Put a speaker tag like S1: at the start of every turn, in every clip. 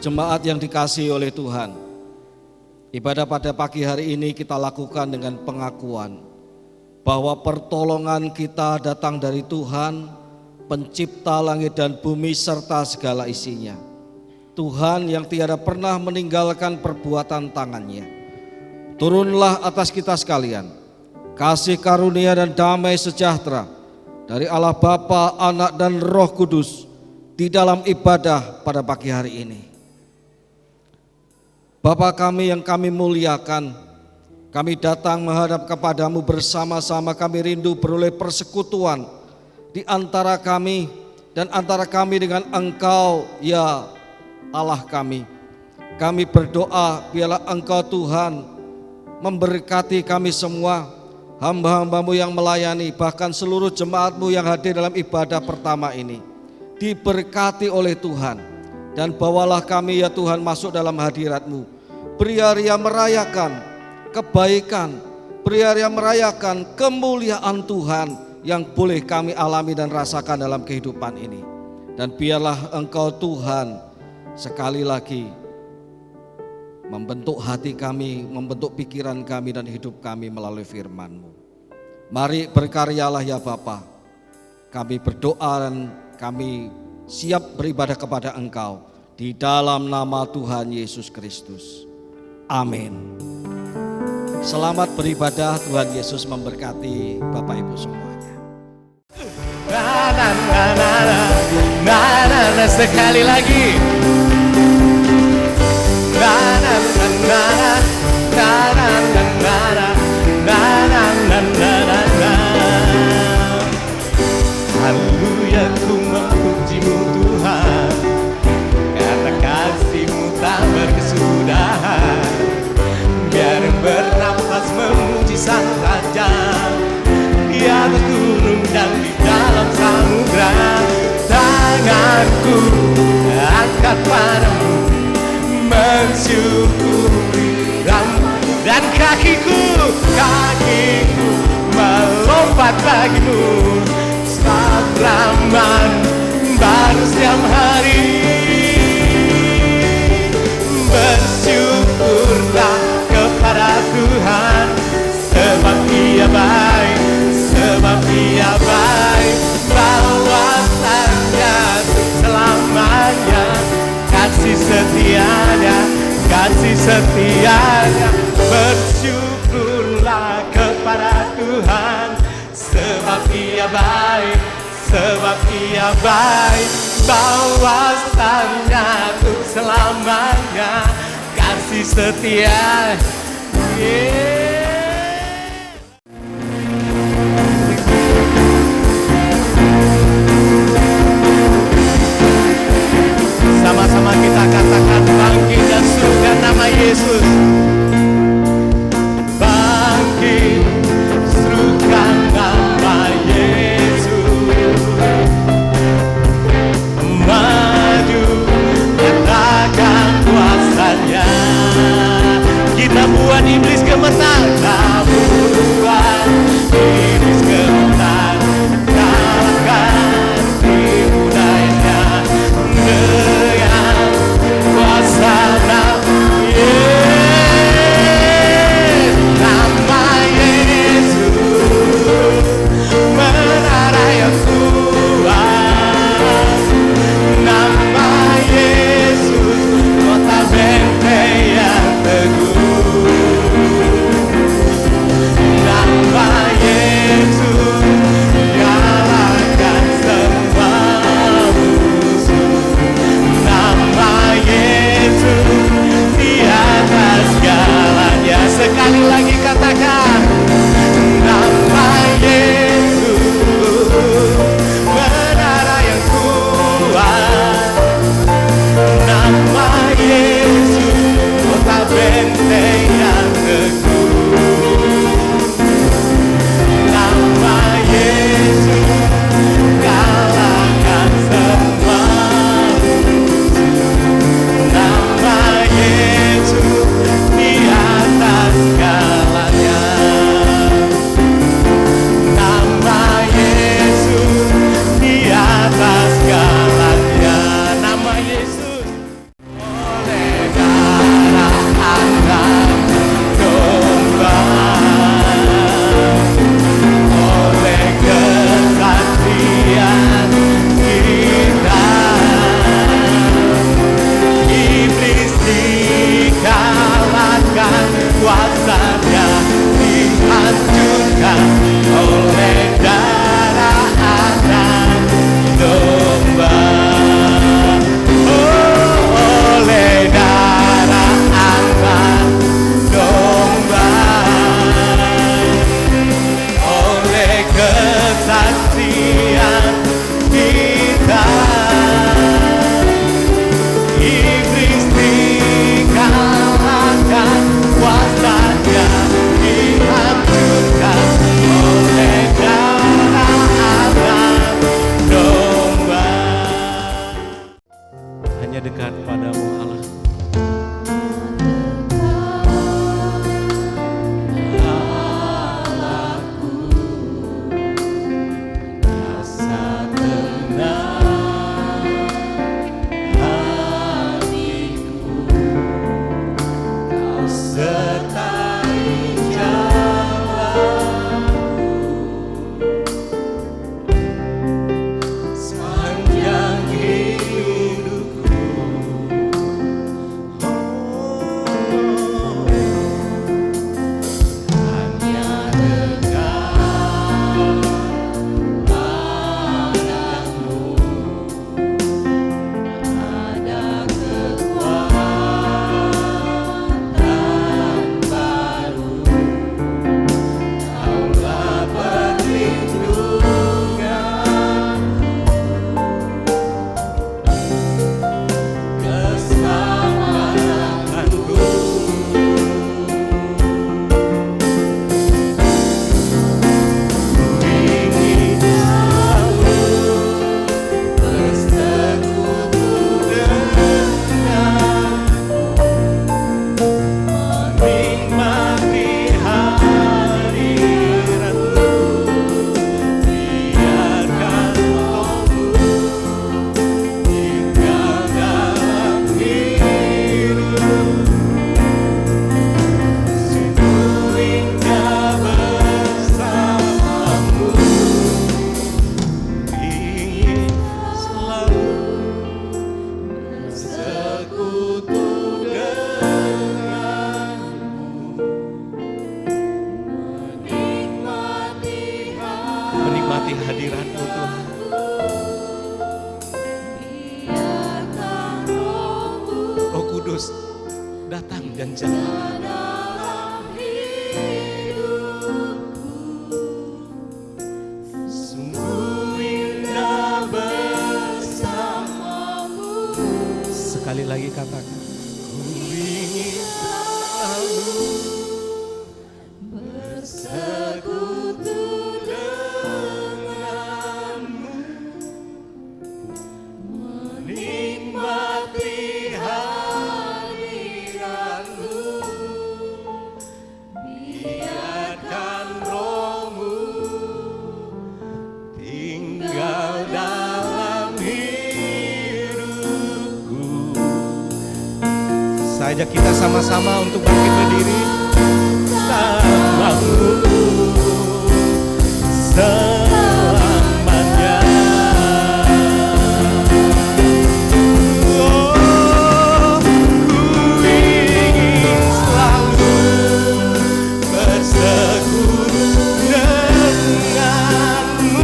S1: Jemaat yang dikasihi oleh Tuhan, ibadah pada pagi hari ini kita lakukan dengan pengakuan bahwa pertolongan kita datang dari Tuhan, pencipta langit dan bumi serta segala isinya. Tuhan yang tiada pernah meninggalkan perbuatan tangannya. Turunlah atas kita sekalian kasih karunia dan damai sejahtera dari Allah Bapa, Anak dan Roh Kudus di dalam ibadah pada pagi hari ini. Bapa kami yang kami muliakan, kami datang menghadap kepadamu bersama-sama. Kami rindu beroleh persekutuan di antara kami dan antara kami dengan Engkau, ya Allah kami. Kami berdoa biarlah Engkau Tuhan memberkati kami semua, hamba-hambamu yang melayani, bahkan seluruh jemaatmu yang hadir dalam ibadah pertama ini. Diberkati oleh Tuhan, dan bawalah kami ya Tuhan masuk dalam hadirat-Mu. Beri-ria merayakan kebaikan, beri-ria merayakan kemuliaan Tuhan yang boleh kami alami dan rasakan dalam kehidupan ini. Dan biarlah Engkau Tuhan sekali lagi membentuk hati kami, membentuk pikiran kami dan hidup kami melalui firman-Mu. Mari berkaryalah ya Bapa. Kami berdoa dan kami siap beribadah kepada Engkau di dalam nama Tuhan Yesus Kristus. Amin. Selamat beribadah, Tuhan Yesus memberkati Bapak Ibu semuanya.
S2: Sekali lagi. Haleluya, ku memuji-Mu Tuhan, karena kasih-Mu tak berkesudahan. Biar bernafas memuji Sang Raja di atas gunung dan di dalam samudra. Tanganku angkat padamu mensyukuri rahmat, dan kakiku melompat bagimu. Selamat baru setiap hari. Bersyukurlah kepada Tuhan, sebab Ia baik, sebab Ia baik. Bahwasanya selamanya kasih setianya, kasih setianya. Bersyukurlah kepada Tuhan, sebab Ia baik, sebab Ia baik. Bahwasanya untuk selamanya kasih setia. Sama-sama kita katakan, bangkit dan serukan nama Yesus. Bangkit, serukan nama Yesus. Maju, nyatakan kuasanya. Kita buat iblis gemetar. menikmati hadirat-Mu Tuhan. Roh Kudus datang dan jalan. Sungguh indah bersamamu. Sekali lagi katakan, ku ingin selalu bersekutu denganmu, menikmati hadirat-Mu, biarkan Roh-Mu tinggal dalam hidupku. Saya ajak kita sama-sama untuk bangkit berdiri. Bersamamu selamanya. Oh, ku ingin selalu bersekutu denganmu,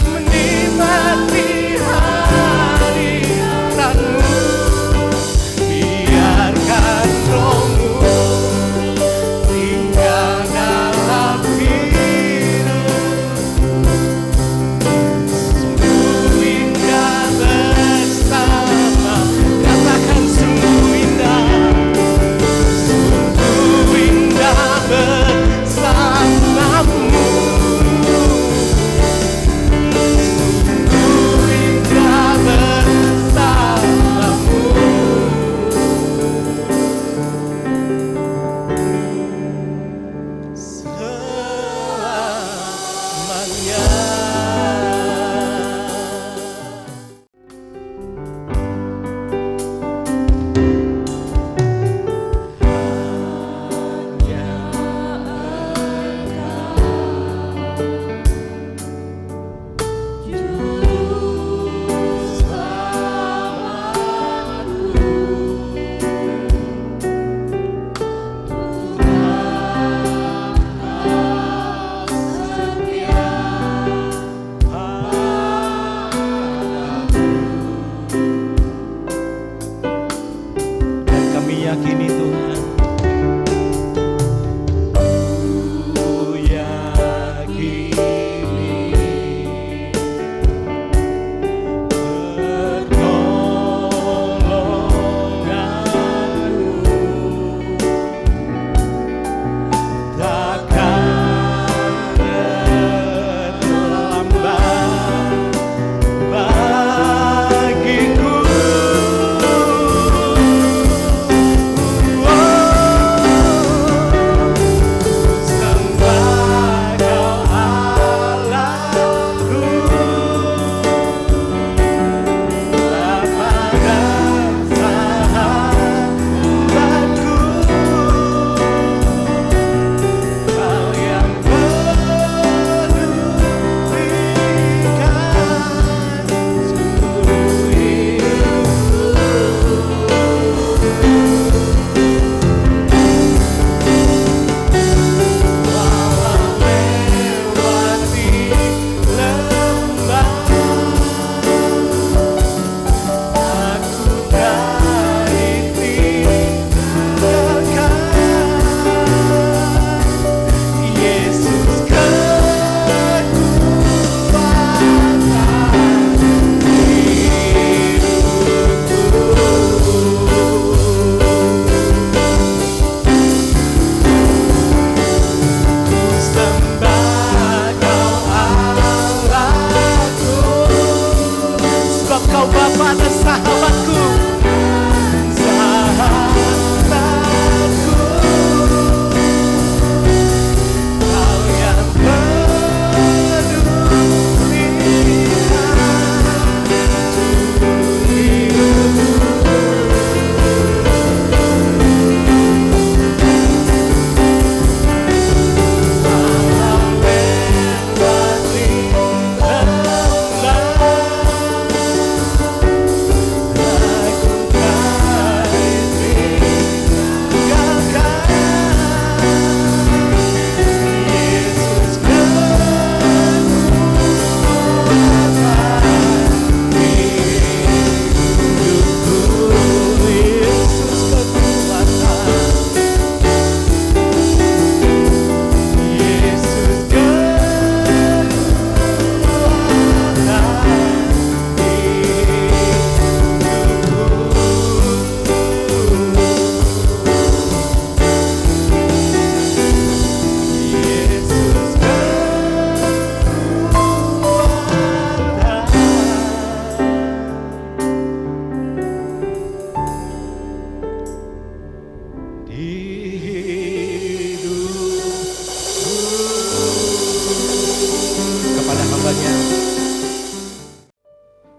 S2: menikmati hadirat-Mu, biarkan Roh-Mu tinggal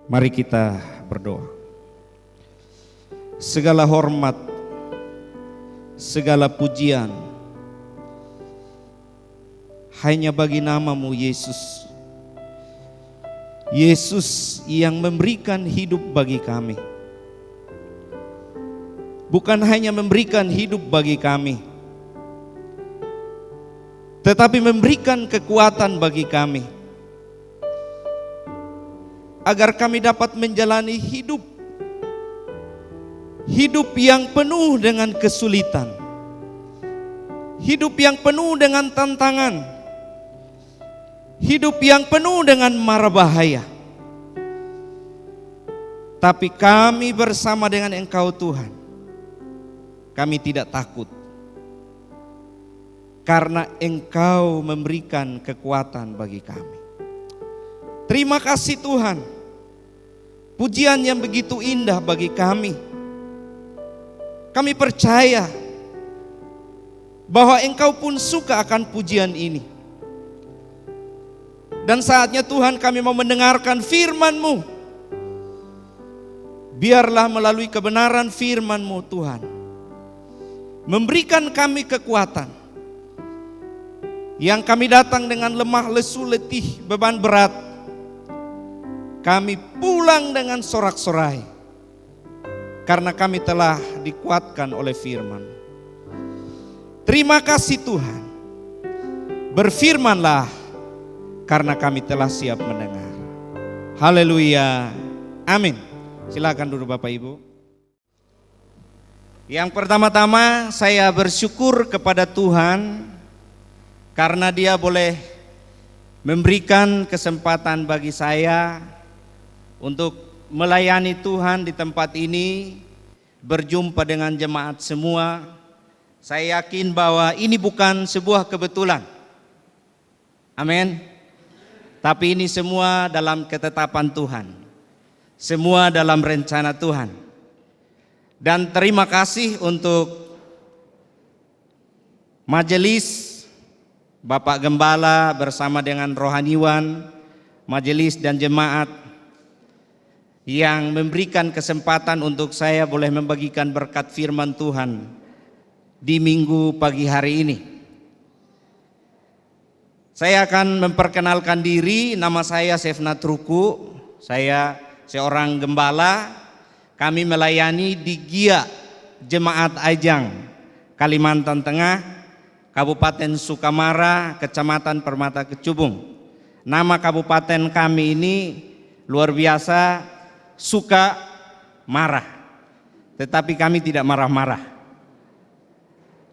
S3: Mari kita berdoa. Segala hormat, segala pujian hanya bagi nama-Mu Yesus. Yesus yang memberikan hidup bagi kami. Bukan hanya memberikan hidup bagi kami, tetapi memberikan kekuatan bagi kami, agar kami dapat menjalani hidup yang penuh dengan kesulitan, hidup yang penuh dengan tantangan, hidup yang penuh dengan mara bahaya. Tapi kami bersama dengan Engkau Tuhan, kami tidak takut, karena Engkau memberikan kekuatan bagi kami. Terima kasih Tuhan, pujian yang begitu indah bagi kami. Kami percaya bahwa Engkau pun suka akan pujian ini. Dan saatnya Tuhan kami mau mendengarkan firman-Mu. Biarlah melalui kebenaran firman-Mu Tuhan, memberikan kami kekuatan. Yang kami datang dengan lemah, lesu, letih, beban berat, kami pulang dengan sorak-sorai, karena kami telah dikuatkan oleh firman. Terima kasih Tuhan. Berfirmanlah, karena kami telah siap mendengar. Haleluya. Amin. Silakan duduk Bapak Ibu. Yang pertama-tama saya bersyukur kepada Tuhan karena Dia boleh memberikan kesempatan bagi saya untuk melayani Tuhan di tempat ini, berjumpa dengan jemaat semua. Saya yakin bahwa ini bukan sebuah kebetulan. Amin. Tapi ini semua dalam ketetapan Tuhan. Semua dalam rencana Tuhan. Dan terima kasih untuk majelis Bapak Gembala bersama dengan rohaniwan, majelis dan jemaat yang memberikan kesempatan untuk saya boleh membagikan berkat firman Tuhan di minggu pagi hari ini. Saya akan memperkenalkan diri, nama saya Sefnat Ruku, saya seorang gembala. Kami melayani di GIA Jemaat Ajang, Kalimantan Tengah, Kabupaten Sukamara, Kecamatan Permata Kecubung. Nama kabupaten kami ini luar biasa, suka marah, tetapi kami tidak marah-marah.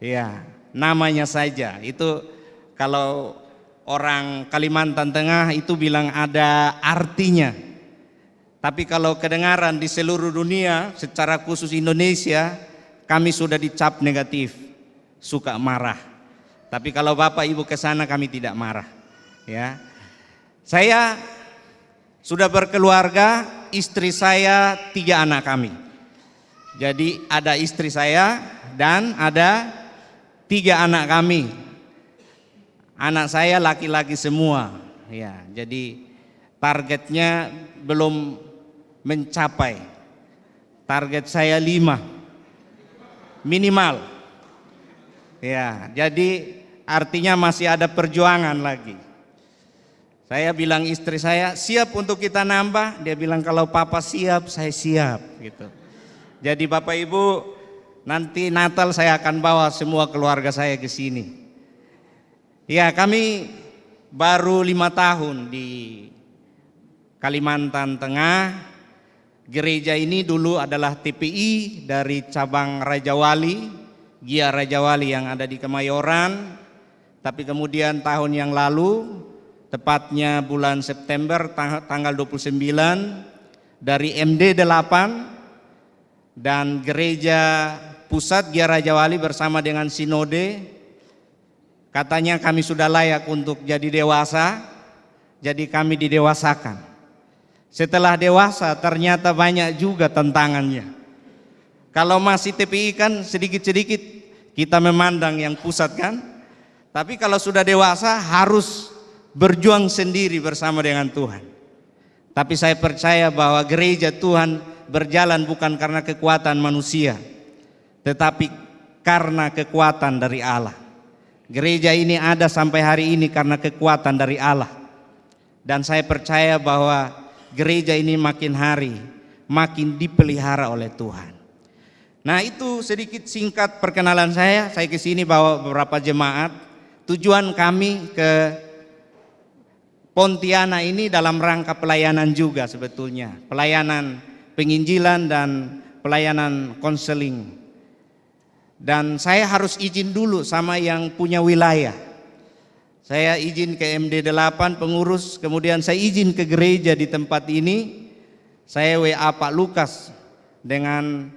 S3: Ya, namanya saja. Itu kalau orang Kalimantan Tengah itu bilang ada artinya. Tapi kalau kedengaran di seluruh dunia, secara khusus Indonesia, kami sudah dicap negatif, suka marah. Tapi kalau Bapak Ibu ke sana kami tidak marah. Ya, saya sudah berkeluarga, istri saya 3 anak kami. Jadi ada istri saya dan ada 3 anak kami. Anak saya laki-laki semua. Ya, jadi targetnya belum mencapai. Target saya 5 minimal. Ya, jadi artinya masih ada perjuangan lagi. Saya bilang istri saya, siap untuk kita nambah? Dia bilang kalau papa siap, saya siap gitu. Jadi Bapak Ibu, nanti Natal saya akan bawa semua keluarga saya ke sini. Ya, kami baru 5 tahun di Kalimantan Tengah. Gereja ini dulu adalah TPI dari cabang Raja Wali, GIA Raja Wali yang ada di Kemayoran. Tapi kemudian tahun yang lalu, tepatnya bulan September tanggal 29, dari MD8 dan Gereja Pusat GIA Raja Wali bersama dengan Sinode, katanya kami sudah layak untuk jadi dewasa, jadi kami didewasakan. Setelah dewasa ternyata banyak juga tantangannya. Kalau masih TPI kan sedikit-sedikit kita memandang yang pusat kan. Tapi kalau sudah dewasa harus berjuang sendiri bersama dengan Tuhan. Tapi saya percaya bahwa gereja Tuhan berjalan bukan karena kekuatan manusia, tetapi karena kekuatan dari Allah. Gereja ini ada sampai hari ini karena kekuatan dari Allah. Dan saya percaya bahwa gereja ini makin hari makin dipelihara oleh Tuhan. Nah, itu sedikit singkat perkenalan saya. Saya ke sini bawa beberapa jemaat. Tujuan kami ke Pontianak ini dalam rangka pelayanan juga sebetulnya. Pelayanan penginjilan dan pelayanan konseling. Dan saya harus izin dulu sama yang punya wilayah. Saya izin ke MD8 pengurus, kemudian saya izin ke gereja di tempat ini. Saya WA Pak Lukas dengan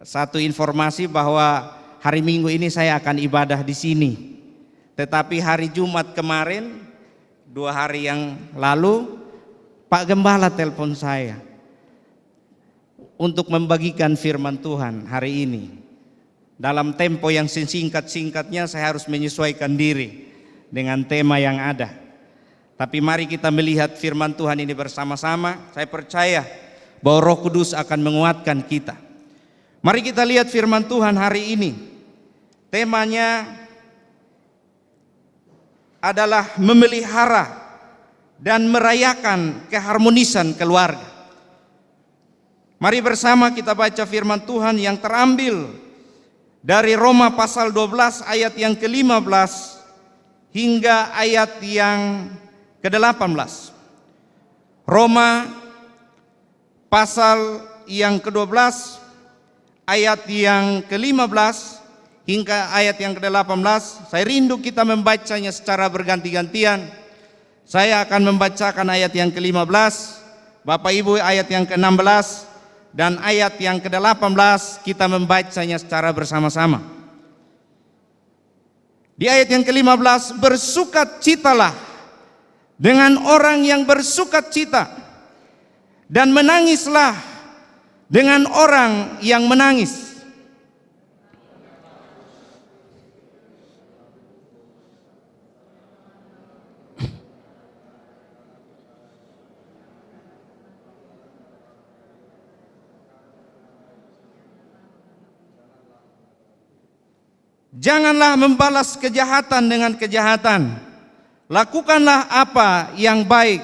S3: satu informasi bahwa hari Minggu ini saya akan ibadah di sini. Tetapi hari Jumat kemarin, 2 hari yang lalu, Pak Gembala telepon saya untuk membagikan firman Tuhan hari ini. Dalam tempo yang singkat-singkatnya saya harus menyesuaikan diri dengan tema yang ada. Tapi mari kita melihat firman Tuhan ini bersama-sama. Saya percaya bahwa Roh Kudus akan menguatkan kita. Mari kita lihat firman Tuhan hari ini. Temanya adalah memelihara dan merayakan keharmonisan keluarga. Mari bersama kita baca firman Tuhan yang terambil dari Roma pasal 12 ayat yang ke-15 hingga ayat yang ke-18. Roma pasal yang ke-12 ayat yang ke-15 hingga ayat yang ke-18. Saya rindu kita membacanya secara berganti-gantian. Saya akan membacakan ayat yang ke-15, Bapak Ibu ayat yang ke-16, dan ayat yang ke-18 kita membacanya secara bersama-sama. Di ayat yang ke-15, bersukacitalah dengan orang yang bersukacita, dan menangislah dengan orang yang menangis. Janganlah membalas kejahatan dengan kejahatan. Lakukanlah apa yang baik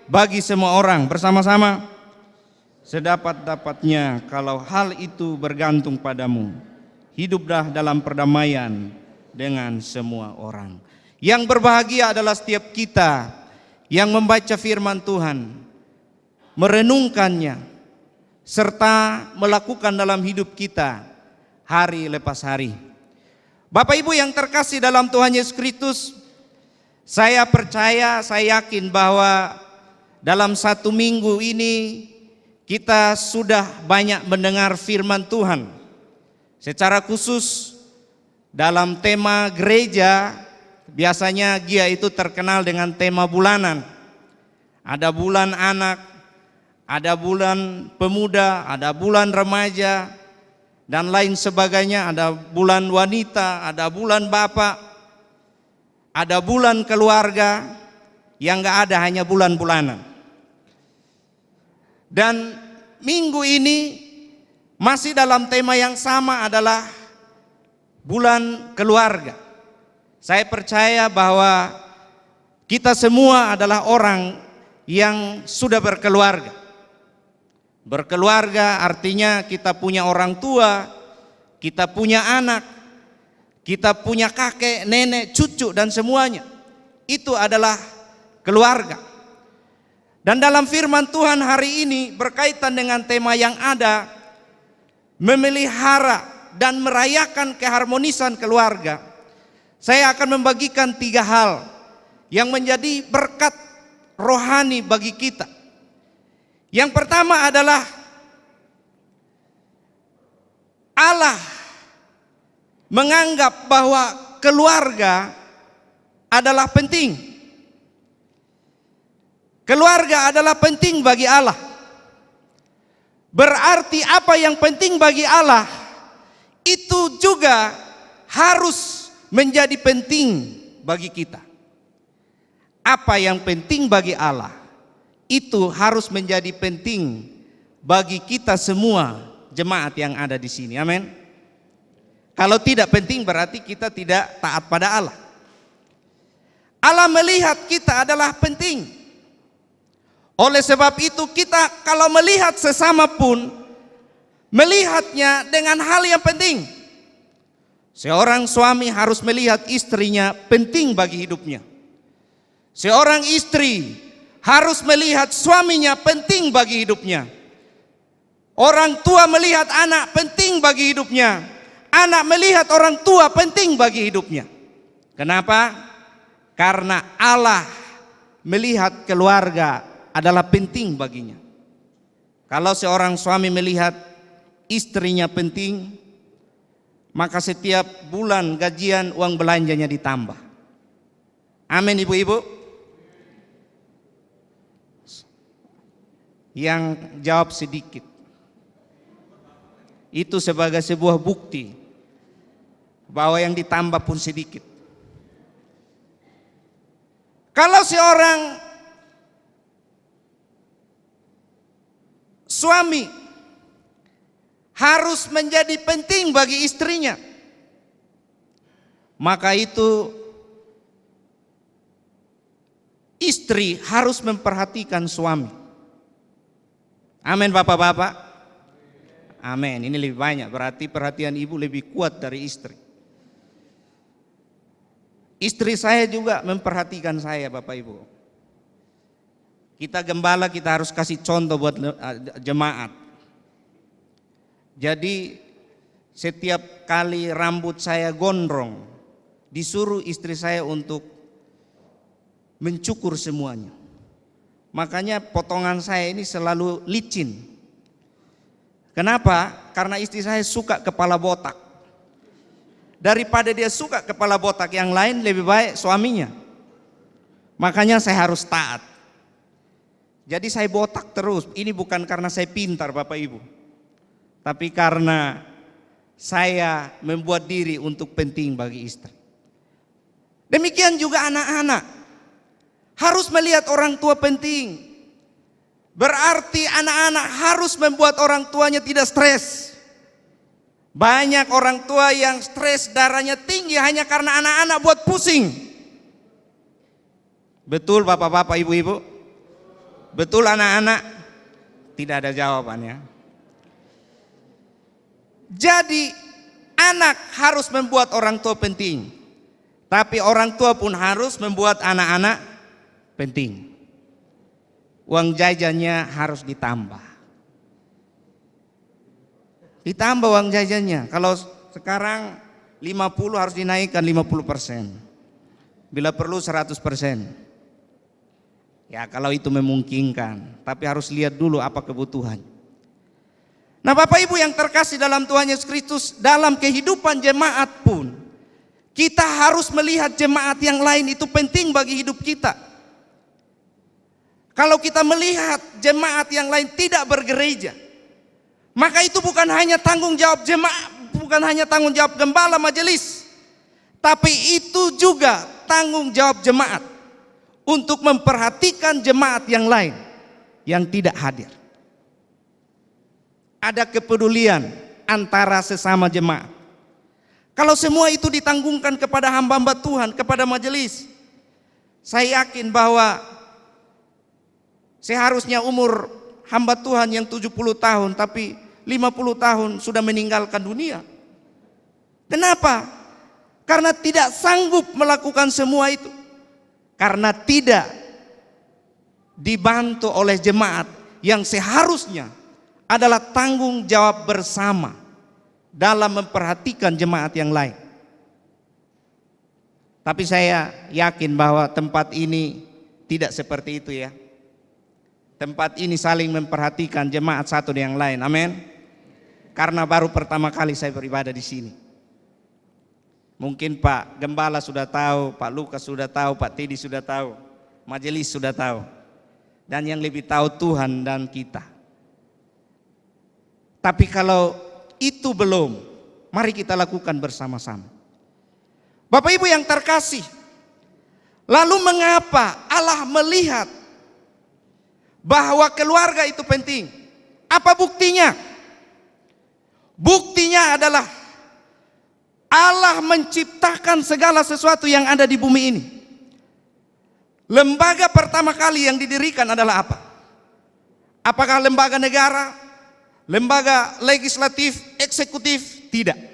S3: bagi semua orang. Bersama-sama. Sedapat-dapatnya kalau hal itu bergantung padamu, hiduplah dalam perdamaian dengan semua orang. Yang berbahagia adalah setiap kita yang membaca firman Tuhan, merenungkannya, serta melakukan dalam hidup kita hari lepas hari. Bapak Ibu yang terkasih dalam Tuhan Yesus Kristus, saya percaya, saya yakin bahwa dalam 1 minggu ini kita sudah banyak mendengar firman Tuhan. Secara khusus dalam tema gereja, biasanya GIA itu terkenal dengan tema bulanan. Ada bulan anak, ada bulan pemuda, ada bulan remaja, dan lain sebagainya. Ada bulan wanita, ada bulan bapak, ada bulan keluarga. Yang gak ada hanya bulan-bulanan. Dan minggu ini masih dalam tema yang sama, adalah bulan keluarga. Saya percaya bahwa kita semua adalah orang yang sudah berkeluarga. Berkeluarga artinya kita punya orang tua, kita punya anak, kita punya kakek, nenek, cucu, dan semuanya. Itu adalah keluarga. Dan dalam firman Tuhan hari ini berkaitan dengan tema yang ada, memelihara dan merayakan keharmonisan keluarga. Saya akan membagikan 3 hal yang menjadi berkat rohani bagi kita. Yang pertama adalah Allah menganggap bahwa keluarga adalah penting. Keluarga adalah penting bagi Allah. Berarti apa yang penting bagi Allah itu juga harus menjadi penting bagi kita. Apa yang penting bagi Allah itu harus menjadi penting bagi kita semua jemaat yang ada di sini. Amin. Kalau tidak penting berarti kita tidak taat pada Allah. Allah melihat kita adalah penting. Oleh sebab itu kita kalau melihat sesama pun melihatnya dengan hal yang penting. Seorang suami harus melihat istrinya penting bagi hidupnya. Seorang istri harus melihat suaminya penting bagi hidupnya. Orang tua melihat anak penting bagi hidupnya. Anak melihat orang tua penting bagi hidupnya. Kenapa? Karena Allah melihat keluarga adalah penting baginya. Kalau seorang suami melihat istrinya penting, maka setiap bulan gajian uang belanjanya ditambah. Amin ibu-ibu. Yang jawab sedikit. Itu sebagai sebuah bukti bahwa yang ditambah pun sedikit. Kalau seorang suami harus menjadi penting bagi istrinya, maka itu istri harus memperhatikan suami. Amin bapak-bapak. Amin. Ini lebih banyak, berarti perhatian ibu lebih kuat dari istri. Istri saya juga memperhatikan saya bapak ibu. Kita gembala, kita harus kasih contoh buat jemaat. Jadi setiap kali rambut saya gondrong, disuruh istri saya untuk mencukur semuanya. Makanya potongan saya ini selalu licin. Kenapa? Karena istri saya suka kepala botak. Daripada dia suka kepala botak yang lain, lebih baik suaminya. Makanya saya harus taat. Jadi saya botak terus. Ini bukan karena saya pintar Bapak Ibu, tapi karena saya membuat diri untuk penting bagi istri. Demikian juga anak-anak harus melihat orang tua penting. Berarti anak-anak harus membuat orang tuanya tidak stres. Banyak orang tua yang stres, darahnya tinggi hanya karena anak-anak buat pusing. Betul bapak-bapak, ibu-ibu? Betul anak-anak? Tidak ada jawabannya. Jadi anak harus membuat orang tua penting, tapi orang tua pun harus membuat anak-anak penting. Uang jajannya harus ditambah. Ditambah uang jajannya. Kalau sekarang 50 harus dinaikkan 50%. Bila perlu 100%. Ya kalau itu memungkinkan. Tapi harus lihat dulu apa kebutuhan. Nah Bapak Ibu yang terkasih dalam Tuhan Yesus Kristus, dalam kehidupan jemaat pun kita harus melihat jemaat yang lain itu penting bagi hidup kita. Kalau kita melihat jemaat yang lain tidak bergereja, maka itu bukan hanya tanggung jawab jemaat, bukan hanya tanggung jawab gembala majelis, tapi itu juga tanggung jawab jemaat untuk memperhatikan jemaat yang lain yang tidak hadir. Ada kepedulian antara sesama jemaat. Kalau semua itu ditanggungkan kepada hamba-hamba Tuhan, kepada majelis, saya yakin bahwa seharusnya umur hamba Tuhan yang 70 tahun tapi 50 tahun sudah meninggalkan dunia. Kenapa? Karena tidak sanggup melakukan semua itu. Karena tidak dibantu oleh jemaat yang seharusnya adalah tanggung jawab bersama dalam memperhatikan jemaat yang lain. Tapi saya yakin bahwa tempat ini tidak seperti itu ya. Tempat ini saling memperhatikan jemaat satu dengan yang lain. Amin. Karena baru pertama kali saya beribadah di sini. Mungkin Pak Gembala sudah tahu, Pak Lukas sudah tahu, Pak Teddy sudah tahu, majelis sudah tahu. Dan yang lebih tahu Tuhan dan kita. Tapi kalau itu belum, mari kita lakukan bersama-sama. Bapak Ibu yang terkasih, lalu mengapa Allah melihat bahwa keluarga itu penting. Apa buktinya? Buktinya adalah Allah menciptakan segala sesuatu yang ada di bumi ini. Lembaga pertama kali yang didirikan adalah apa? Apakah lembaga negara? Lembaga legislatif, eksekutif? Tidak.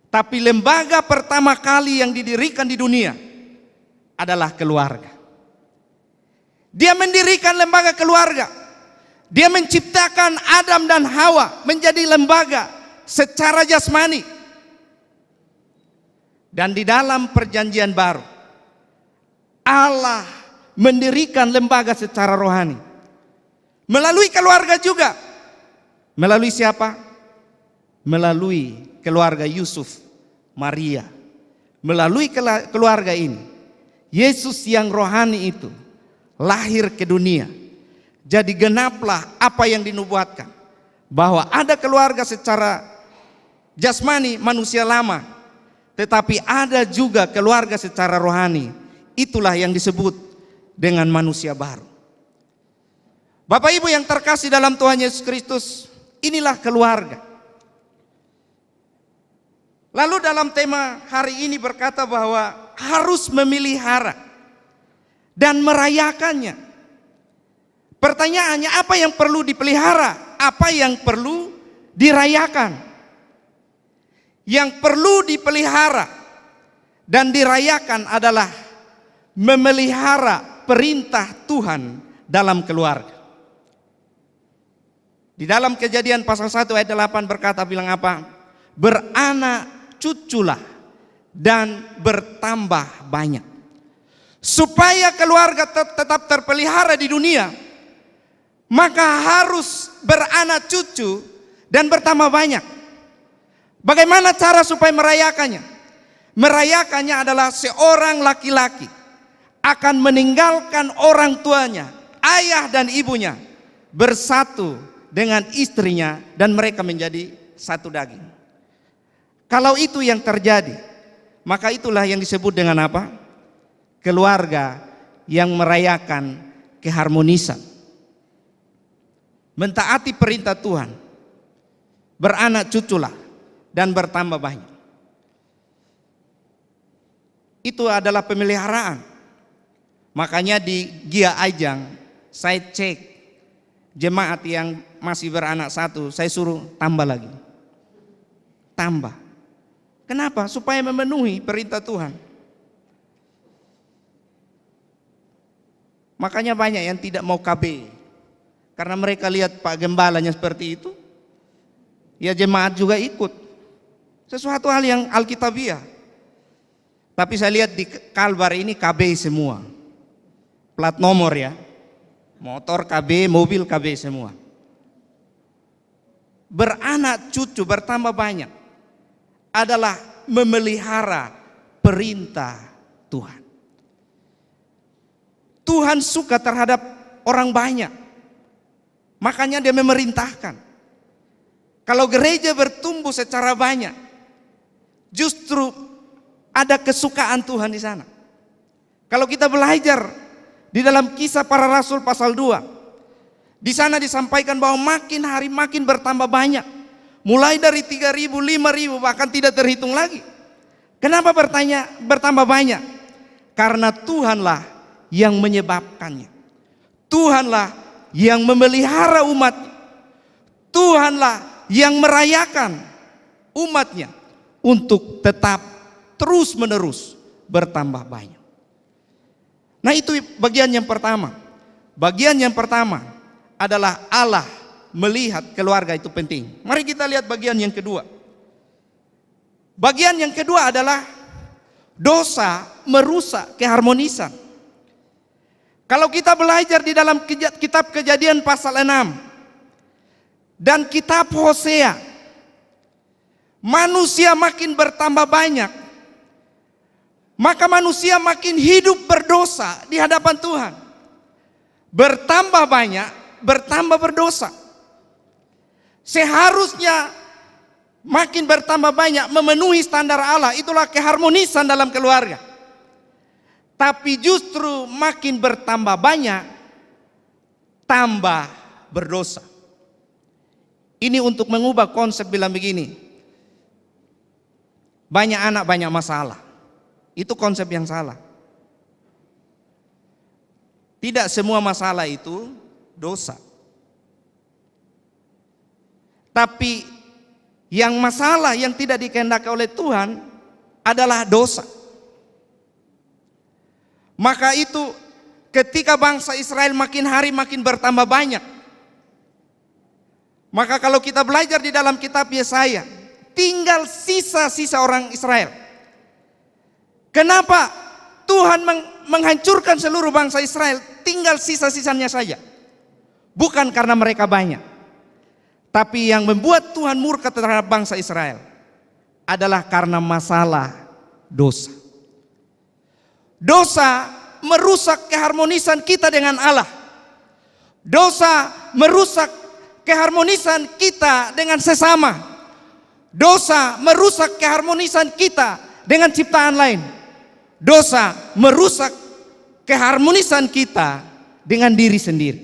S3: Tapi lembaga pertama kali yang didirikan di dunia adalah keluarga. Dia mendirikan lembaga keluarga. Dia menciptakan Adam dan Hawa menjadi lembaga secara jasmani. Dan di dalam perjanjian baru, Allah mendirikan lembaga secara rohani. Melalui keluarga juga. Melalui siapa? Melalui keluarga Yusuf, Maria. Melalui keluarga ini, Yesus yang rohani itu lahir ke dunia. Jadi genaplah apa yang dinubuatkan, bahwa ada keluarga secara jasmani manusia lama, tetapi ada juga keluarga secara rohani. Itulah yang disebut dengan manusia baru. Bapak Ibu yang terkasih dalam Tuhan Yesus Kristus, inilah keluarga. Lalu dalam tema hari ini berkata bahwa harus memelihara dan merayakannya. Pertanyaannya, apa yang perlu dipelihara? Apa yang perlu dirayakan? Yang perlu dipelihara dan dirayakan adalah memelihara perintah Tuhan dalam keluarga. Di dalam Kejadian pasal 1 ayat 8 berkata, bilang apa? Beranak cuculah dan bertambah banyak. Supaya keluarga tetap terpelihara di dunia, maka harus beranak cucu dan bertambah banyak. Bagaimana cara supaya merayakannya? Merayakannya adalah seorang laki-laki akan meninggalkan orang tuanya, ayah dan ibunya, bersatu dengan istrinya dan mereka menjadi satu daging. Kalau itu yang terjadi, maka itulah yang disebut dengan apa? Keluarga yang merayakan keharmonisan. Mentaati perintah Tuhan, beranak cuculah dan bertambah banyak. Itu adalah pemeliharaan. Makanya di Gia Ajang saya cek jemaat yang masih beranak satu, saya suruh tambah lagi. Tambah. Kenapa? Supaya memenuhi perintah Tuhan. Makanya banyak yang tidak mau KB. Karena mereka lihat Pak Gembalanya seperti itu, ya jemaat juga ikut. Sesuatu hal yang alkitabiah. Tapi saya lihat di Kalbar ini KB semua. Plat nomor ya. Motor KB, mobil KB semua. Beranak cucu bertambah banyak adalah memelihara perintah Tuhan. Tuhan suka terhadap orang banyak. Makanya dia memerintahkan. Kalau gereja bertumbuh secara banyak, justru ada kesukaan Tuhan di sana. Kalau kita belajar di dalam Kisah Para Rasul pasal 2, di sana disampaikan bahwa makin hari makin bertambah banyak. Mulai dari 3.000, 5.000 bahkan tidak terhitung lagi. Kenapa bertambah banyak? Karena Tuhanlah yang menyebabkannya. Tuhanlah yang memelihara umatnya. Tuhanlah yang merayakan umatnya untuk tetap terus menerus bertambah banyak. Nah, itu bagian yang pertama. Bagian yang pertama adalah Allah melihat keluarga itu penting. Mari kita lihat bagian yang kedua. Bagian yang kedua adalah dosa merusak keharmonisan. Kalau kita belajar di dalam kitab Kejadian pasal 6 dan kitab Hosea, manusia makin bertambah banyak, maka manusia makin hidup berdosa di hadapan Tuhan. Bertambah banyak, bertambah berdosa. Seharusnya makin bertambah banyak memenuhi standar Allah, itulah keharmonisan dalam keluarga. Tapi justru makin bertambah banyak tambah berdosa. Ini untuk mengubah konsep bilang begini, banyak anak banyak masalah. Itu konsep yang salah. Tidak semua masalah itu dosa. Tapi yang masalah yang tidak dikehendaki oleh Tuhan adalah dosa. Maka itu ketika bangsa Israel makin hari makin bertambah banyak, maka kalau kita belajar di dalam kitab Yesaya, tinggal sisa-sisa orang Israel. Kenapa Tuhan menghancurkan seluruh bangsa Israel? Tinggal sisa-sisanya saja. Bukan karena mereka banyak. Tapi yang membuat Tuhan murka terhadap bangsa Israel adalah karena masalah dosa. Dosa merusak keharmonisan kita dengan Allah. Dosa merusak keharmonisan kita dengan sesama. Dosa merusak keharmonisan kita dengan ciptaan lain. Dosa merusak keharmonisan kita dengan diri sendiri.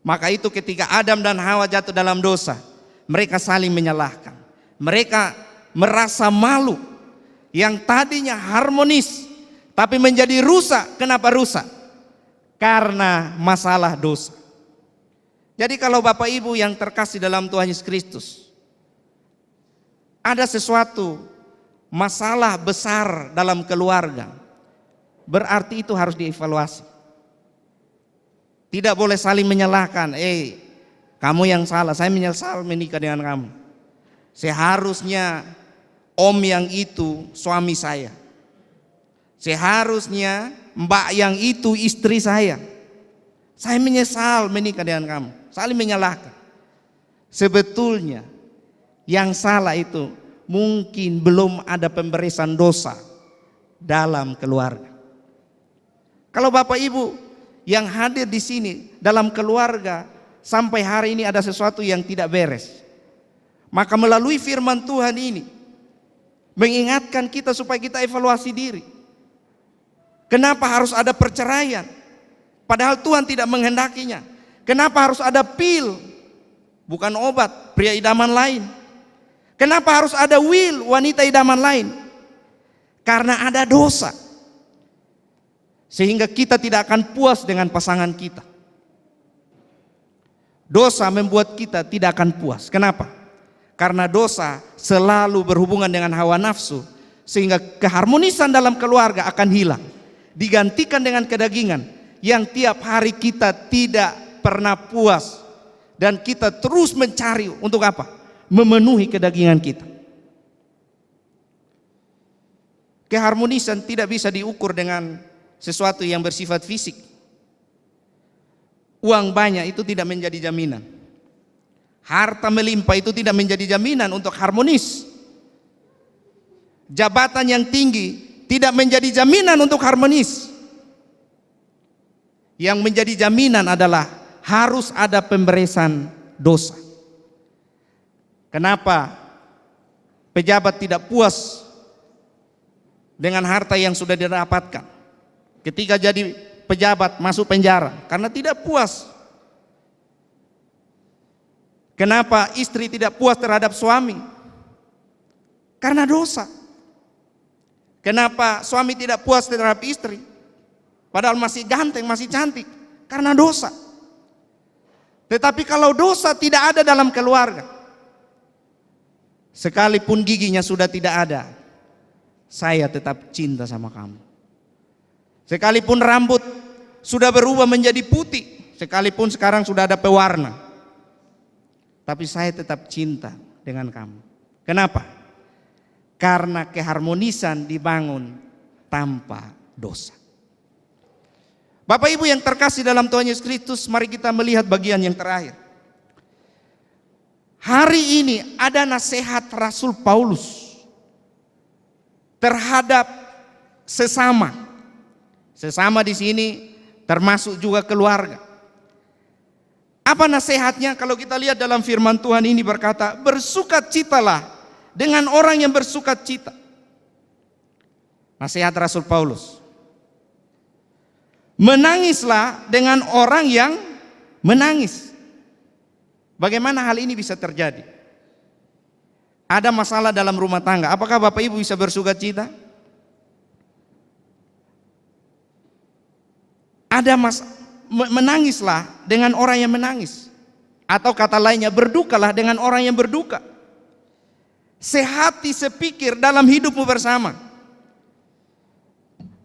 S3: Maka itu ketika Adam dan Hawa jatuh dalam dosa, mereka saling menyalahkan. Mereka merasa malu. Yang tadinya harmonis tapi menjadi rusak. Kenapa rusak? Karena masalah dosa. Jadi kalau Bapak Ibu yang terkasih dalam Tuhan Yesus Kristus, ada sesuatu masalah besar dalam keluarga, berarti itu harus dievaluasi. Tidak boleh saling menyalahkan. Kamu yang salah, saya menyesal menikah dengan kamu. Seharusnya om yang itu suami saya. Seharusnya mbak yang itu istri saya. Saya menyesal menikah dengan kamu. Saling menyalahkan. Sebetulnya yang salah itu mungkin belum ada pemberesan dosa dalam keluarga. Kalau Bapak Ibu yang hadir di sini dalam keluarga sampai hari ini ada sesuatu yang tidak beres, maka melalui firman Tuhan ini mengingatkan kita supaya kita evaluasi diri. Kenapa harus ada perceraian? Padahal Tuhan tidak menghendakinya. Kenapa harus ada pil, bukan obat, pria idaman lain? Kenapa harus ada will, wanita idaman lain? Karena ada dosa. Sehingga kita tidak akan puas dengan pasangan kita. Dosa membuat kita tidak akan puas. Kenapa? Karena dosa selalu berhubungan dengan hawa nafsu, sehingga keharmonisan dalam keluarga akan hilang, digantikan dengan kedagingan yang tiap hari kita tidak pernah puas, dan kita terus mencari untuk apa? Memenuhi kedagingan kita. Keharmonisan tidak bisa diukur dengan sesuatu yang bersifat fisik. Uang banyak itu tidak menjadi jaminan. Harta melimpah itu tidak menjadi jaminan untuk harmonis. Jabatan yang tinggi tidak menjadi jaminan untuk harmonis. Yang menjadi jaminan adalah harus ada pemberesan dosa. Kenapa pejabat tidak puas dengan harta yang sudah didapatkan? Ketika jadi pejabat masuk penjara karena tidak puas. Kenapa istri tidak puas terhadap suami? Karena dosa. Kenapa suami tidak puas terhadap istri? Padahal masih ganteng, masih cantik. Karena dosa. Tetapi kalau dosa tidak ada dalam keluarga, sekalipun giginya sudah tidak ada, saya tetap cinta sama kamu. Sekalipun rambut sudah berubah menjadi putih, sekalipun sekarang sudah ada pewarna, tapi saya tetap cinta dengan kamu. Kenapa? Karena keharmonisan dibangun tanpa dosa. Bapak Ibu yang terkasih dalam Tuhan Yesus Kristus, mari kita melihat bagian yang terakhir. Hari ini ada nasihat Rasul Paulus terhadap sesama. Sesama di sini termasuk juga keluarga. Apa nasihatnya? Kalau kita lihat dalam firman Tuhan ini berkata, bersukacitalah dengan orang yang bersukacita. Nasihat Rasul Paulus. Menangislah dengan orang yang menangis. Bagaimana hal ini bisa terjadi? Ada masalah dalam rumah tangga, apakah Bapak Ibu bisa bersukacita? Menangislah dengan orang yang menangis. Atau kata lainnya, berdukalah dengan orang yang berduka. Sehati sepikir dalam hidupmu bersama.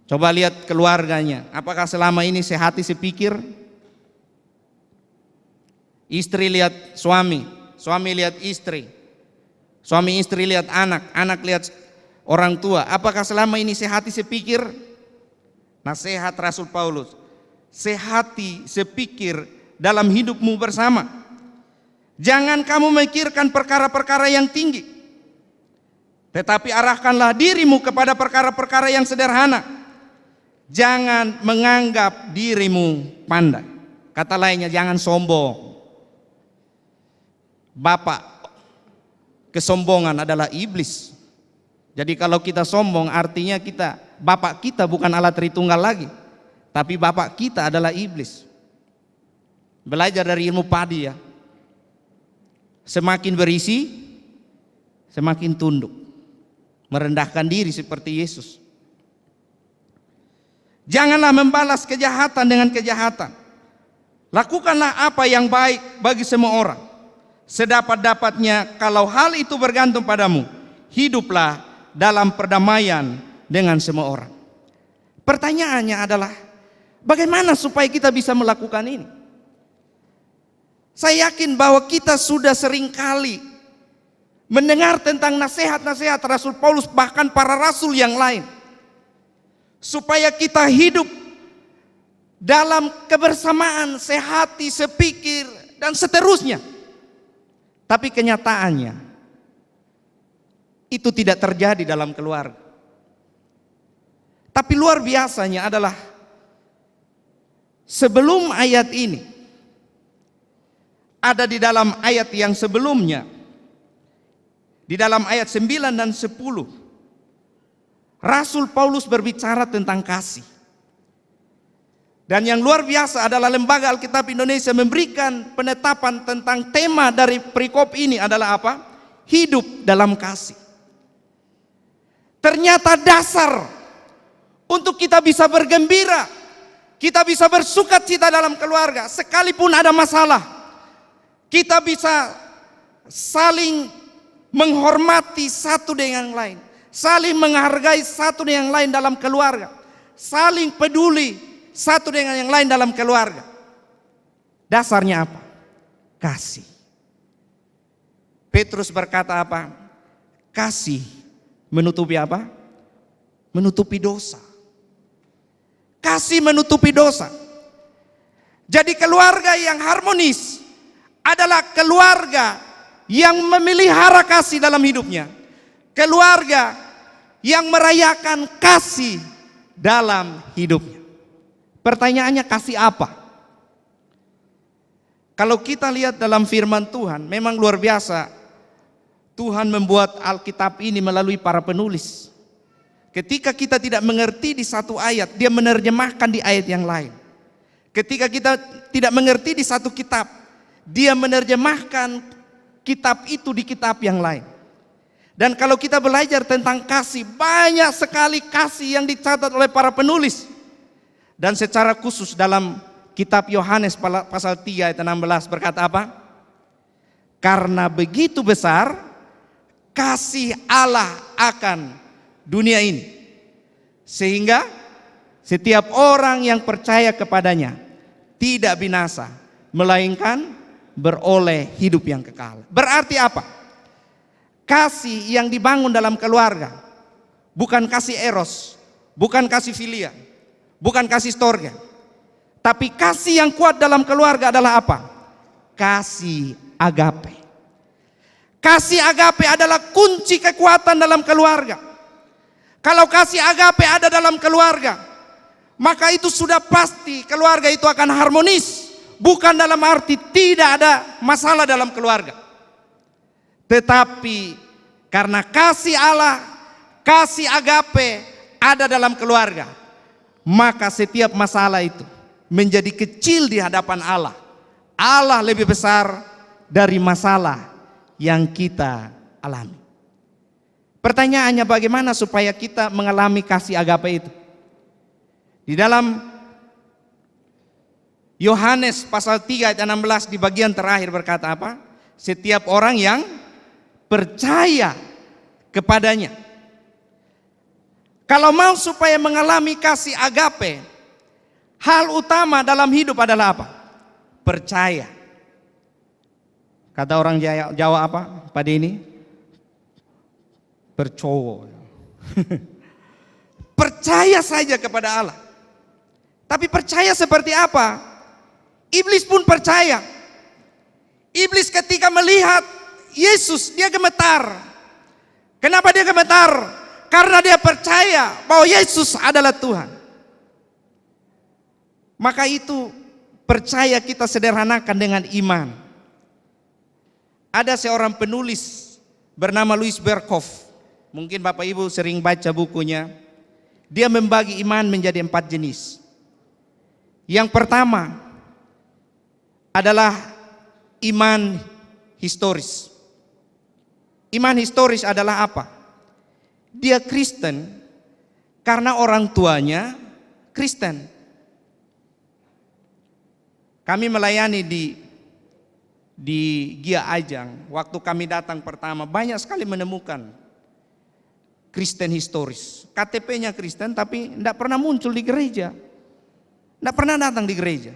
S3: Coba lihat keluarganya, apakah selama ini sehati sepikir? Istri lihat suami, suami lihat istri, suami istri lihat anak, anak lihat orang tua. Apakah selama ini sehati sepikir? Nasihat Rasul Paulus, sehati sepikir dalam hidupmu bersama. Jangan kamu memikirkan perkara-perkara yang tinggi, tetapi arahkanlah dirimu kepada perkara-perkara yang sederhana. Jangan menganggap dirimu pandai. Kata lainnya, jangan sombong. Bapak kesombongan adalah iblis. Jadi kalau kita sombong artinya bapak kita bukan alat Tritunggal lagi, tapi bapak kita adalah iblis. Belajar dari ilmu padi ya. Semakin berisi, semakin tunduk. Merendahkan diri seperti Yesus. Janganlah membalas kejahatan dengan kejahatan. Lakukanlah apa yang baik bagi semua orang. Sedapat-dapatnya, kalau hal itu bergantung padamu, hiduplah dalam perdamaian dengan semua orang. Pertanyaannya adalah, bagaimana supaya kita bisa melakukan ini? Saya yakin bahwa kita sudah seringkali mendengar tentang nasihat-nasihat Rasul Paulus, bahkan para rasul yang lain, supaya kita hidup dalam kebersamaan, sehati, sepikir, dan seterusnya. Tapi kenyataannya itu tidak terjadi dalam keluarga. Tapi luar biasanya adalah sebelum ayat ini, ada di dalam ayat yang sebelumnya, di dalam ayat 9 dan 10, Rasul Paulus berbicara tentang kasih. Dan yang luar biasa adalah Lembaga Alkitab Indonesia memberikan penetapan tentang tema dari perikop ini adalah apa? Hidup dalam kasih. Ternyata dasar untuk kita bisa bergembira, kita bisa bersukacita dalam keluarga, sekalipun ada masalah, kita bisa saling menghormati satu dengan yang lain, saling menghargai satu dengan yang lain dalam keluarga, saling peduli satu dengan yang lain dalam keluarga. Dasarnya apa? Kasih. Petrus berkata apa? Kasih menutupi apa? Menutupi dosa. Kasih menutupi dosa. Jadi keluarga yang harmonis adalah keluarga yang memelihara kasih dalam hidupnya. Keluarga yang merayakan kasih dalam hidupnya. Pertanyaannya, kasih apa? Kalau kita lihat dalam firman Tuhan, memang luar biasa. Tuhan membuat Alkitab ini melalui para penulis. Ketika kita tidak mengerti di satu ayat, dia menerjemahkan di ayat yang lain. Ketika kita tidak mengerti di satu kitab, dia menerjemahkan kitab itu di kitab yang lain. Dan kalau kita belajar tentang kasih, banyak sekali kasih yang dicatat oleh para penulis. Dan secara khusus dalam kitab Yohanes pasal 3 ayat 16 berkata apa? Karena begitu besar kasih Allah akan dunia ini, sehingga setiap orang yang percaya kepadanya tidak binasa, melainkan beroleh hidup yang kekal. Berarti apa? Kasih yang dibangun dalam keluarga bukan kasih eros, bukan kasih filia, bukan kasih storge, tapi kasih yang kuat dalam keluarga adalah apa? Kasih agape. Kasih agape adalah kunci kekuatan dalam keluarga. Kalau kasih agape ada dalam keluarga, maka itu sudah pasti keluarga itu akan harmonis. Bukan dalam arti tidak ada masalah dalam keluarga, tetapi karena kasih Allah, kasih agape ada dalam keluarga, maka setiap masalah itu menjadi kecil di hadapan Allah Allah lebih besar dari masalah yang kita alami. Pertanyaannya, bagaimana supaya kita mengalami kasih agape itu? Di dalam Yohanes pasal 3 ayat 16 di bagian terakhir berkata apa? Setiap orang yang percaya kepadanya. Kalau mau supaya mengalami kasih agape, hal utama dalam hidup adalah apa? Percaya. Kata orang Jawa apa? Pada ini percaya. Percaya saja kepada Allah. Tapi percaya seperti apa? Iblis pun percaya. Iblis ketika melihat Yesus, dia gemetar. Kenapa dia gemetar? Karena dia percaya bahwa Yesus adalah Tuhan. Maka itu percaya kita sederhanakan dengan iman. Ada seorang penulis bernama Louis Berkhof. Mungkin Bapak Ibu sering baca bukunya. Dia membagi iman menjadi 4 jenis. Yang pertama adalah iman historis. Iman historis adalah apa? Dia Kristen karena orang tuanya Kristen. Kami melayani di Gia Ajang. Waktu kami datang pertama, banyak sekali menemukan Kristen historis. KTP-nya Kristen tapi tidak pernah muncul di gereja. Tidak pernah datang di gereja.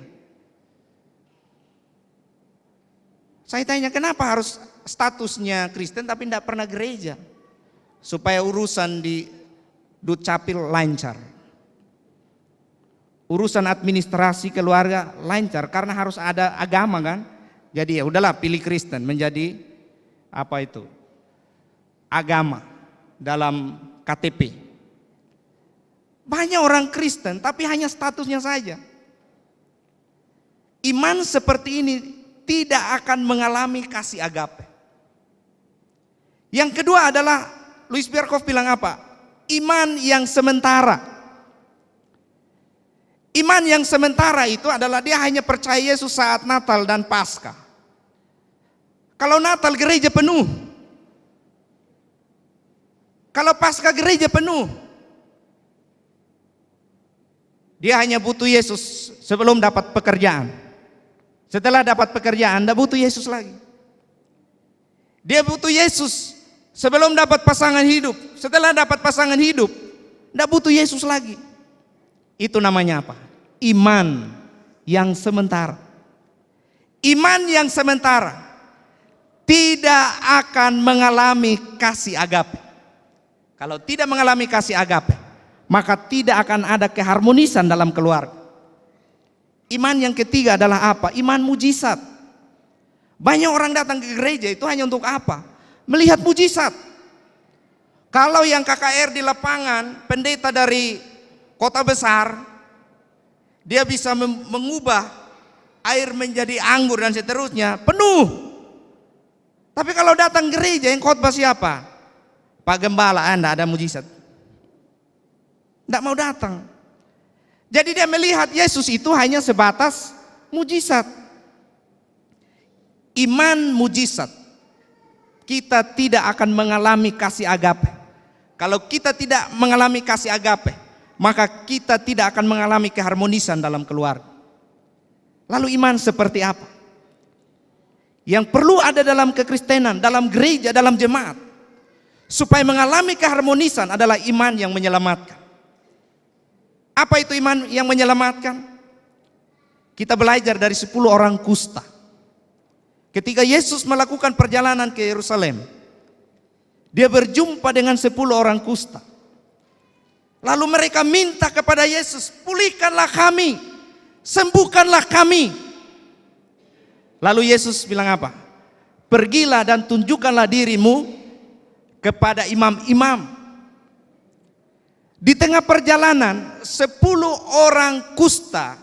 S3: Saya tanya, kenapa harus statusnya Kristen tapi tidak pernah gereja? Supaya urusan di Dukcapil lancar. Urusan administrasi keluarga lancar karena harus ada agama kan. Jadi ya udahlah, pilih Kristen menjadi apa itu? Agama dalam KTP. Banyak orang Kristen tapi hanya statusnya saja. Iman seperti ini tidak akan mengalami kasih agape. Yang kedua adalah Louis Berkhof bilang apa? Iman yang sementara. Iman yang sementara itu adalah dia hanya percaya Yesus saat Natal dan Paskah. Kalau Natal gereja penuh. Kalau Paskah gereja penuh. Dia hanya butuh Yesus sebelum dapat pekerjaan. Setelah dapat pekerjaan, tidak butuh Yesus lagi. Dia butuh Yesus sebelum dapat pasangan hidup. Setelah dapat pasangan hidup, tidak butuh Yesus lagi. Itu namanya apa? Iman yang sementara. Iman yang sementara tidak akan mengalami kasih agape. Kalau tidak mengalami kasih agape, maka tidak akan ada keharmonisan dalam keluarga. Iman yang ketiga adalah apa? Iman mujizat. Banyak orang datang ke gereja itu hanya untuk apa? Melihat mujizat. Kalau yang KKR di lapangan, pendeta dari kota besar, dia bisa mengubah air menjadi anggur dan seterusnya, penuh. Tapi kalau datang gereja yang khotbah siapa? Pak Gembala, Anda ada mujizat. Tidak mau datang. Jadi dia melihat Yesus itu hanya sebatas mujizat. Iman mujizat. Kita tidak akan mengalami kasih agape. Kalau kita tidak mengalami kasih agape, maka kita tidak akan mengalami keharmonisan dalam keluarga. Lalu iman seperti apa? Yang perlu ada dalam kekristenan, dalam gereja, dalam jemaat, supaya mengalami keharmonisan adalah iman yang menyelamatkan. Apa itu iman yang menyelamatkan? Kita belajar dari 10 orang kusta. Ketika Yesus melakukan perjalanan ke Yerusalem, dia berjumpa dengan 10 orang kusta. Lalu mereka minta kepada Yesus, pulihkanlah kami, sembuhkanlah kami. Lalu Yesus bilang apa? Pergilah dan tunjukkanlah dirimu kepada imam-imam. Di tengah perjalanan 10 orang kusta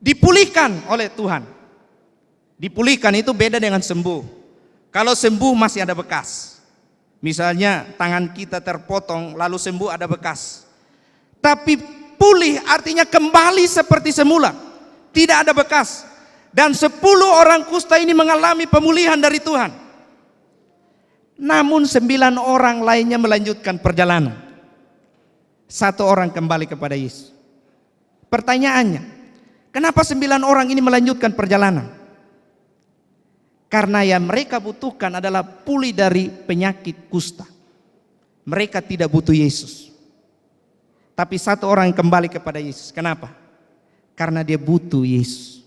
S3: dipulihkan oleh Tuhan. Dipulihkan itu beda dengan sembuh. Kalau sembuh masih ada bekas. Misalnya tangan kita terpotong lalu sembuh ada bekas. Tapi pulih artinya kembali seperti semula. Tidak ada bekas. Dan 10 orang kusta ini mengalami pemulihan dari Tuhan. Namun 9 orang lainnya melanjutkan perjalanan. 1 orang kembali kepada Yesus. Pertanyaannya, kenapa 9 orang ini melanjutkan perjalanan? Karena yang mereka butuhkan adalah pulih dari penyakit kusta. Mereka tidak butuh Yesus. Tapi 1 orang kembali kepada Yesus. Kenapa? Karena dia butuh Yesus.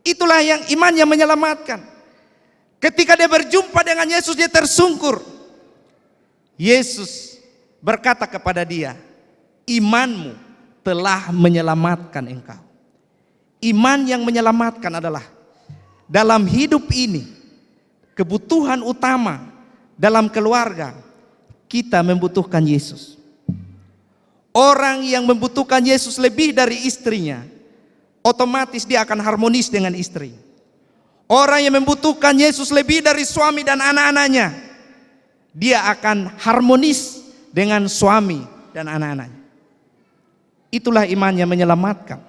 S3: Itulah yang imannya menyelamatkan. Ketika dia berjumpa dengan Yesus, dia tersungkur. Yesus berkata kepada dia, imanmu telah menyelamatkan engkau. Iman yang menyelamatkan adalah dalam hidup ini, kebutuhan utama dalam keluarga, kita membutuhkan Yesus. Orang yang membutuhkan Yesus lebih dari istrinya, otomatis dia akan harmonis dengan istri. Orang yang membutuhkan Yesus lebih dari suami dan anak-anaknya, dia akan harmonis dengan suami dan anak-anaknya. Itulah imannya menyelamatkan.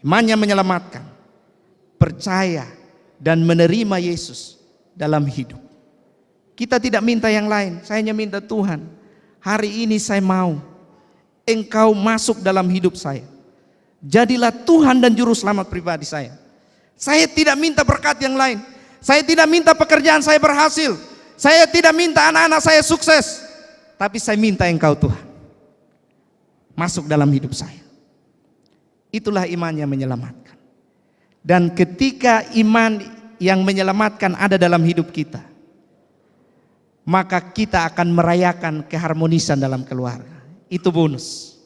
S3: Imannya menyelamatkan. Percaya dan menerima Yesus dalam hidup. Kita tidak minta yang lain. Saya hanya minta, Tuhan, hari ini saya mau Engkau masuk dalam hidup saya. Jadilah Tuhan dan Juru Selamat pribadi saya. Saya tidak minta berkat yang lain. Saya tidak minta pekerjaan saya berhasil. Saya tidak minta anak-anak saya sukses. Tapi saya minta Engkau, Tuhan, masuk dalam hidup saya. Itulah iman yang menyelamatkan. Dan ketika iman yang menyelamatkan ada dalam hidup kita, maka kita akan merayakan keharmonisan dalam keluarga. Itu bonus.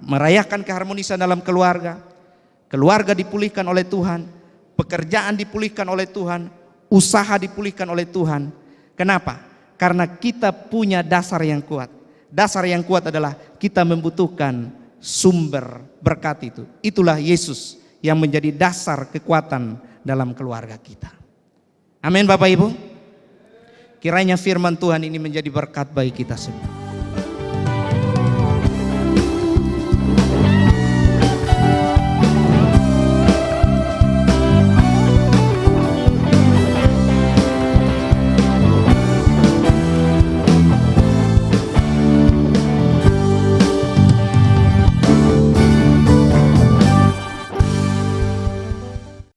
S3: Merayakan keharmonisan dalam keluarga. Keluarga dipulihkan oleh Tuhan. Pekerjaan dipulihkan oleh Tuhan. Usaha dipulihkan oleh Tuhan. Kenapa? Karena kita punya dasar yang kuat. Dasar yang kuat adalah kita membutuhkan sumber berkat itu. Itulah Yesus yang menjadi dasar kekuatan dalam keluarga kita. Amin Bapak Ibu. Kiranya firman Tuhan ini menjadi berkat bagi kita semua.